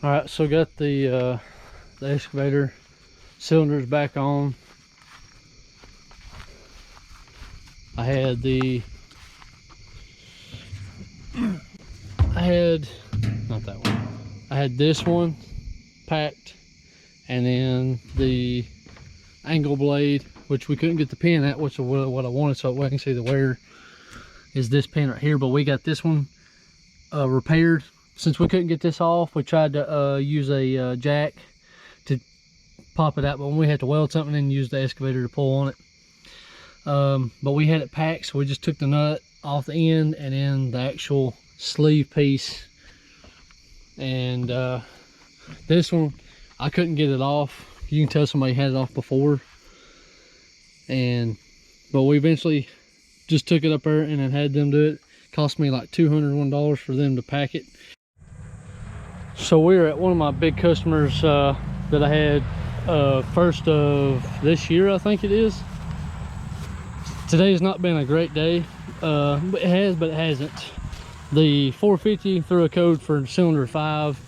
All right, so got the excavator cylinders back on. I had not that one. I had this one packed, and then the angle blade, which we couldn't get the pin at, which is what I wanted, so I can see the wear is this pin right here. But we got this one repaired. Since we couldn't get this off, we tried to use a jack to pop it out, but when we had to weld something, then use the excavator to pull on it. But we had it packed, so we just took the nut off the end and then the actual sleeve piece. And this one, I couldn't get it off. You can tell somebody had it off before. But we eventually just took it up there and then had them do it. Cost me like $201 for them to pack it. So we're at one of my big customers that I had first of this year, I think it is. Today has not been a great day. But it hasn't. The 450 threw a code for cylinder 5.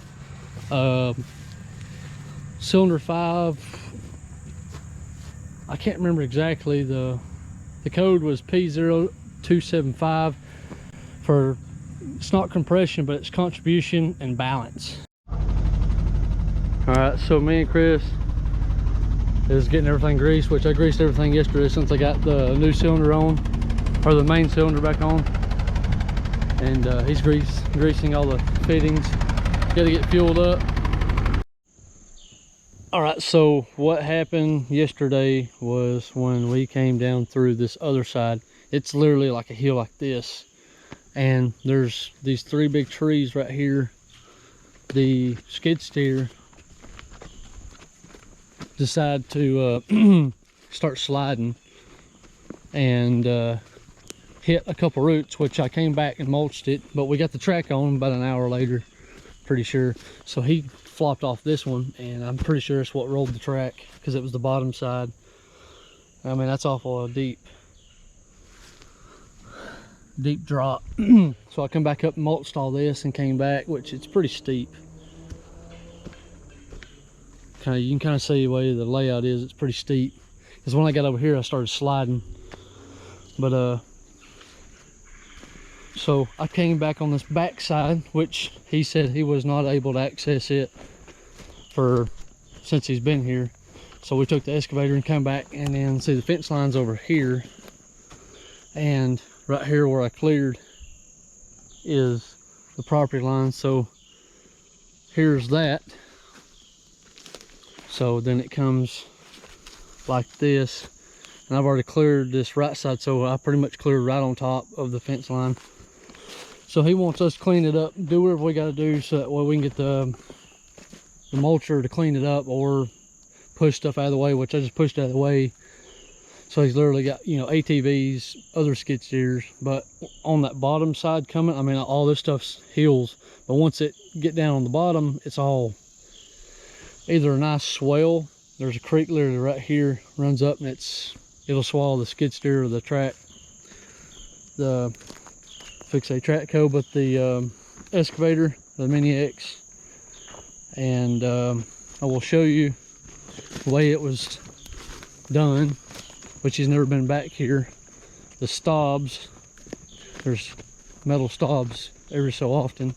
Cylinder 5, I can't remember exactly. The code was P0275 for, it's not compression, but it's contribution and balance. All right, so me and Chris is getting everything greased, which I greased everything yesterday since I got the new cylinder on, or the main cylinder back on. And he's greasing all the fittings. Got to get fueled up. All right, so what happened yesterday was when we came down through this other side, it's literally like a hill like this. And there's these 3 big trees right here. The skid steer decided to start sliding and hit a couple roots, which I came back and mulched it, but we got the track on about an hour later, pretty sure. So he flopped off this one, and I'm pretty sure it's what rolled the track, because it was the bottom side. I mean, that's awful deep drop. So I come back up and mulched all this and came back, which it's pretty steep. You can kind of see the way the layout is. It's pretty steep, because when I got over here I started sliding. But so I came back on this back side, which he said he was not able to access it since he's been here. So we took the excavator and come back, and then see the fence lines over here, and right here where I cleared is the property line. So here's that. So then it comes like this, and I've already cleared this right side, so I pretty much cleared right on top of the fence line. So he wants us to clean it up, do whatever we got to do, so that way we can get the mulcher to clean it up, or push stuff out of the way, which I just pushed out of the way. So he's literally got, you know, ATVs, other skid steers, but on that bottom side coming, I mean, all this stuff's hills, but once it get down on the bottom, it's all either a nice swell. There's a creek literally right here, runs up, and it'll swallow the skid steer or the track, the fix a track hoe, but the excavator, the Mini X. And I will show you the way it was done, which has never been back here. The stobs, there's metal stobs every so often.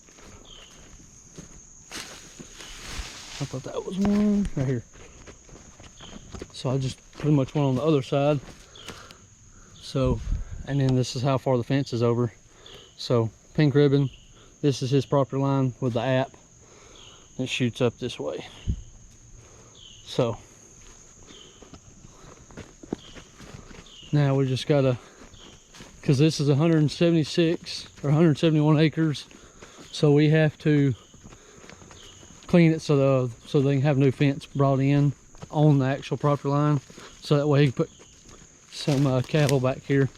I thought that was one right here. So I just pretty much went on the other side. So, and then this is how far the fence is over. So pink ribbon, this is his property line with the app. It shoots up this way. So now we just gotta, because this is 176 or 171 acres, so we have to clean it so they can have new fence brought in on the actual property line, so that way he can put some cattle back here.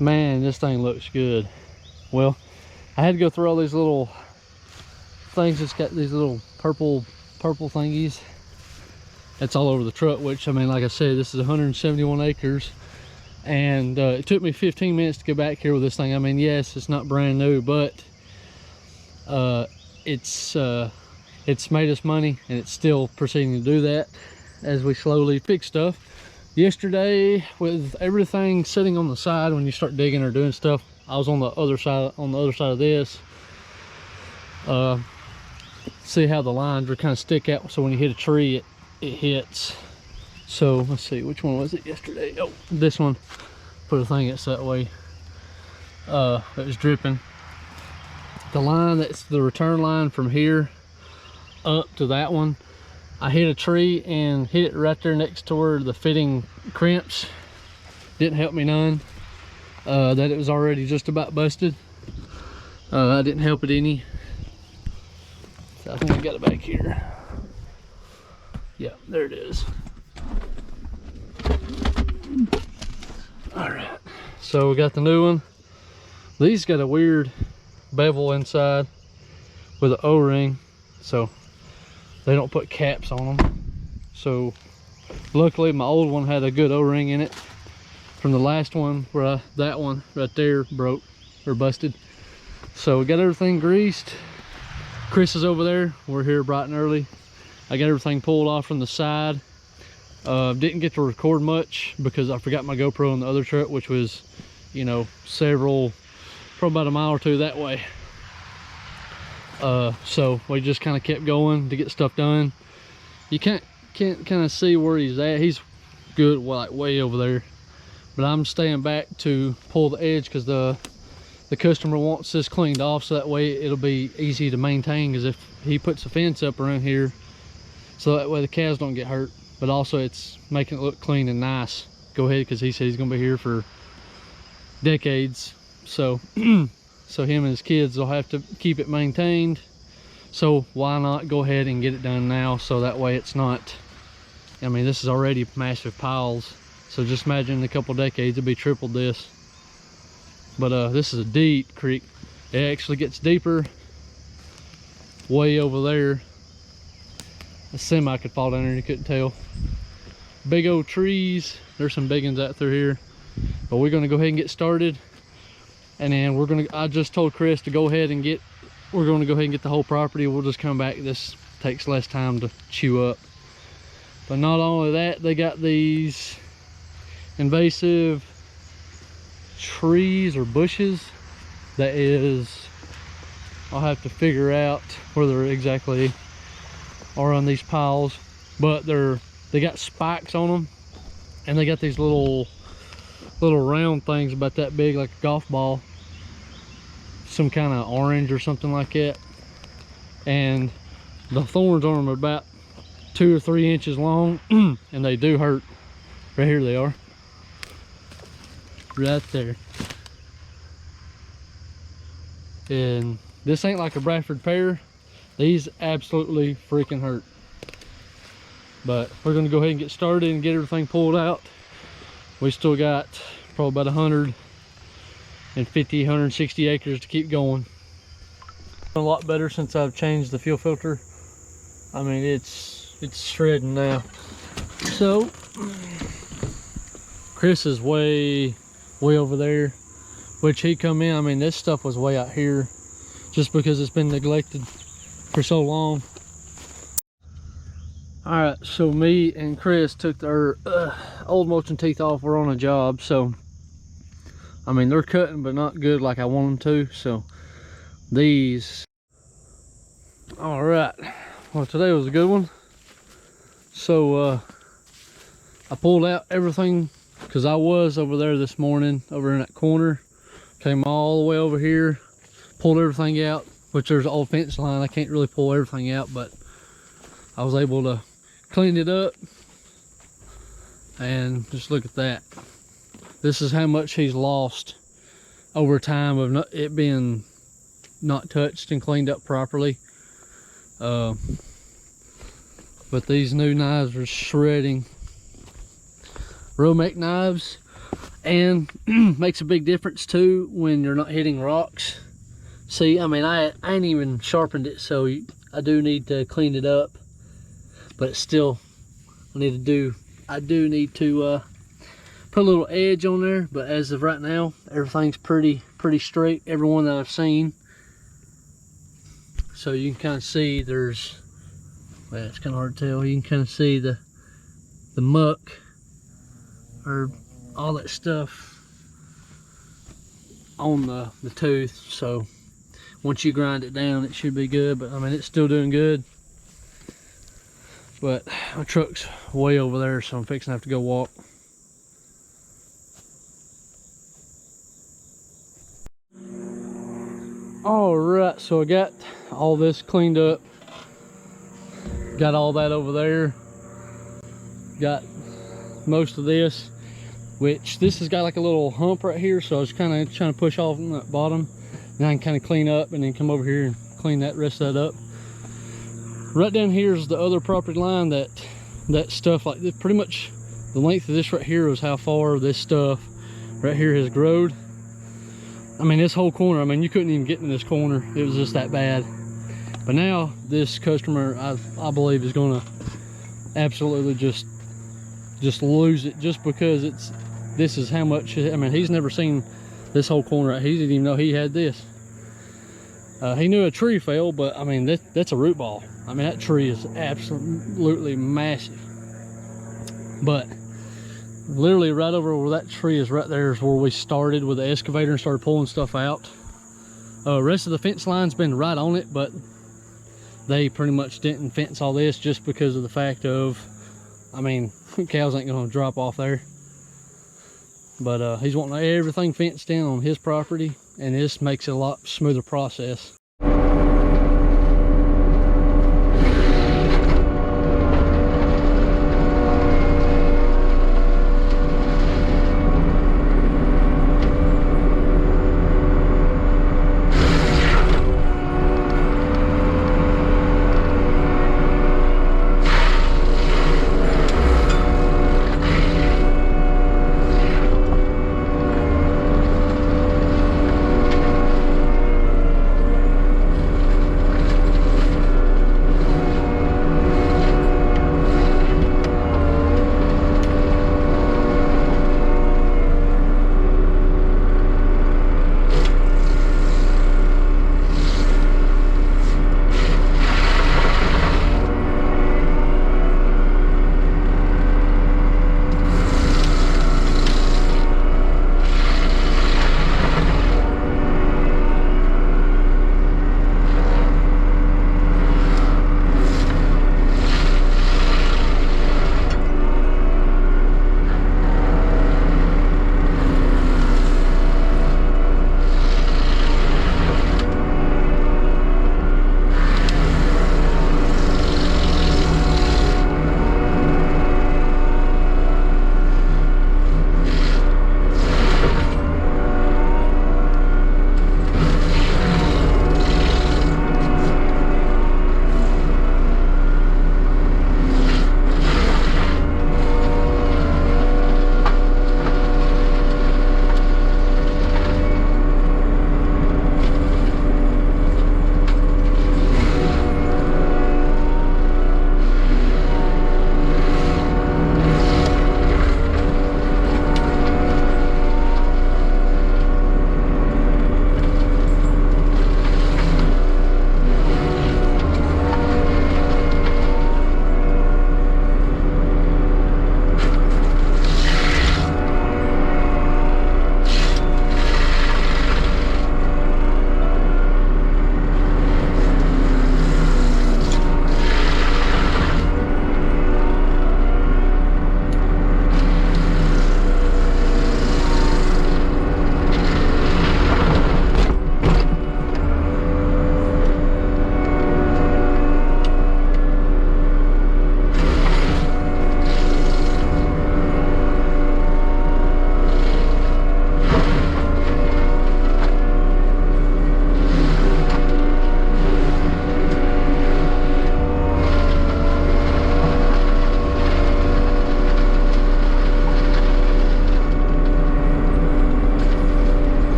Man, this thing looks good. Well, I had to go through all these little things. It's got these little purple thingies. It's all over the truck, which, I mean, like I said, this is 171 acres. And it took me 15 minutes to get back here with this thing. I mean, yes, it's not brand new, but it's made us money, and it's still proceeding to do that as we slowly fix stuff. Yesterday, with everything sitting on the side when you start digging or doing stuff, I was on the other side of this. See how the lines are kind of stick out, so when you hit a tree, it hits. So let's see, which one was it yesterday? Oh, this one. Put a thing that's that way. It was dripping. The line, that's the return line from here up to that one, I hit a tree and hit it right there next to where the fitting crimps. Didn't help me none. That it was already just about busted. I didn't help it any. So I think I got it back here. Yeah, there it is. All right, so we got the new one. These got a weird bevel inside with an O-ring, so they don't put caps on them. So luckily my old one had a good O-ring in it from the last one, where that one right there broke or busted. So we got everything greased. Chris is over there. We're here bright and early. I got everything pulled off from the side. Didn't get to record much because I forgot my GoPro in the other truck, which was, you know, probably about a mile or two that way. So we just kind of kept going to get stuff done. You can't kind of see where he's at. He's good, like way over there, but I'm staying back to pull the edge because the customer wants this cleaned off, so that way it'll be easy to maintain. Because if he puts a fence up around here, so that way the cows don't get hurt, but also it's making it look clean and nice. Go ahead, because he said he's gonna be here for decades. So so him and his kids will have to keep it maintained. So why not go ahead and get it done now, so that way it's not, I mean, this is already massive piles, so just imagine in a couple decades it'll be triple this. But this is a deep creek. It actually gets deeper way over there. A semi could fall down there and you couldn't tell. Big old trees. There's some big ones out through here. But we're gonna go ahead and get started. And then I just told Chris to go ahead and we're gonna go ahead and get the whole property. We'll just come back. This takes less time to chew up. But not only that, they got these invasive trees or bushes that is, I'll have to figure out where they're exactly are on these piles, but they got spikes on them, and they got these little round things about that big, like a golf ball, some kind of orange or something like that, and the thorns on them are about 2 or 3 inches long. And they do hurt. Right here they are, right there. And this ain't like a Bradford pear. These absolutely freaking hurt. But we're gonna go ahead and get started and get everything pulled out. We still got probably about 150, 160 acres to keep going. A lot better since I've changed the fuel filter. I mean, it's shredding now. So Chris is way over there, which he come in. I mean, this stuff was way out here just because it's been neglected for so long. All right, so me and Chris took their old mulching teeth off. We're on a job, so I mean, they're cutting but not good like I want them to. So these, all right, well, today was a good one. So I pulled out everything because I was over there this morning, over in that corner, came all the way over here, pulled everything out, which there's an old fence line. I can't really pull everything out, but I was able to clean it up. And just look at that. This is how much he's lost over time of it being not touched and cleaned up properly. But these new knives are shredding. Romex knives. And makes a big difference too when you're not hitting rocks. See, I mean, I ain't even sharpened it, so I do need to clean it up, but it's still, I do need to put a little edge on there. But as of right now, everything's pretty straight, everyone that I've seen. So you can kind of see there's, well, it's kind of hard to tell. You can kind of see the muck or all that stuff on the tooth. So once you grind it down, it should be good. But I mean, it's still doing good. But my truck's way over there, so I'm fixing to have to go walk. All right, so I got all this cleaned up. Got all that over there. Got most of this, which this has got like a little hump right here, so I was kind of trying to push off on that bottom. And I can kind of clean up and then come over here and clean that rest of that up. Right down here is the other property line that stuff like this, pretty much the length of this right here is how far this stuff right here has growed. I mean, this whole corner, I mean, you couldn't even get in this corner. It was just that bad. But now this customer, I believe, is gonna absolutely just lose it, just because this is how much. I mean, he's never seen this whole corner. He didn't even know he had this. He knew a tree fell, but I mean, that's a root ball. I mean, that tree is absolutely massive. But literally right over where that tree is, right there is where we started with the excavator and started pulling stuff out. Rest of the fence line's been right on it, but they pretty much didn't fence all this just because of the fact of, I mean, cows ain't gonna drop off there. But he's wanting everything fenced in on his property, and this makes it a lot smoother process.